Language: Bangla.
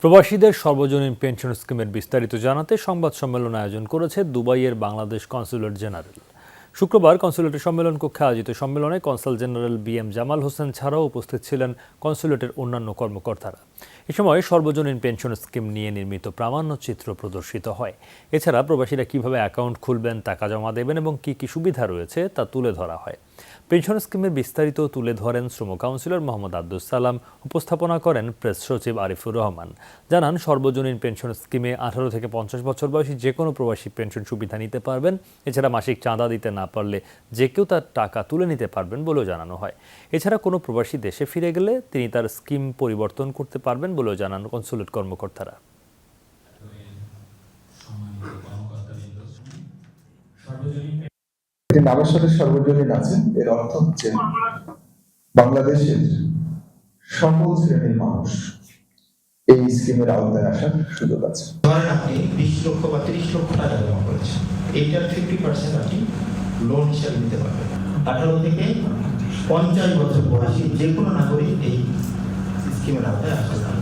প্রবাসীদের সর্বজনীন পেনশন স্কিমের বিস্তারিত জানাতে সংবাদ সম্মেলন আয়োজন করেছে দুবাইয়ের বাংলাদেশ কনস্যুলেট জেনারেল। শুক্রবার কনস্যুলেটের সম্মেলন কক্ষে আয়োজিত সম্মেলনে consul general BM Jamal Hossain ছাড়াও উপস্থিত ছিলেন কনস্যুলেটের অন্যান্য কর্মকর্তারা। এ সময় সর্বজনীন পেনশন স্কিম নিয়ে নির্মিত প্রামাণ্যচিত্র প্রদর্শিত হয়। এছাড়া প্রবাসীরা কিভাবে অ্যাকাউন্ট খুলবেন, টাকা জমা দেবেন এবং কী কী সুবিধা রয়েছে তা তুলে ধরা হয়। পেনশন স্কিমের বিস্তারিত তুলে ধরেন শ্রম কাউন্সিলর মোহাম্মদ আব্দুস সালাম, উপস্থাপনা করেন প্রেস সচিব আরিফুর রহমান। জানান, সর্বজনীন পেনশন স্কিমে 18 থেকে 50 বছর বয়সী যে কোনো প্রবাসী পেনশন সুবিধা নিতে পারবেন। এছাড়া মাসিক চাঁদা দিতে না পারলে যে কেউ তার টাকা তুলে নিতে পারবেন বলেও জানানো হয়। এছাড়া কোনো প্রবাসী দেশে ফিরে গেলে তিনি তার স্কিম পরিবর্তন করতে পারবেন বলেও জানান কনস্যুলেট কর্মকর্তারা। নামের সাথে সর্বজনীন আছে, এর অর্থ হচ্ছে বাংলাদেশের সকল শ্রেণীর মানুষ এই স্কিমের আওতায় আসার সুযোগ আছে। ধরেন আপনি 20 লক্ষ বা 30 লক্ষ টাকা জমা করেছেন, এইটার 50% আপনি লোন হিসাবে নিতে পারবেন। 18 থেকে 50 বছর বয়সী যে কোনো নাগরিক এই স্কিমের আওতায় আসতে পারবে।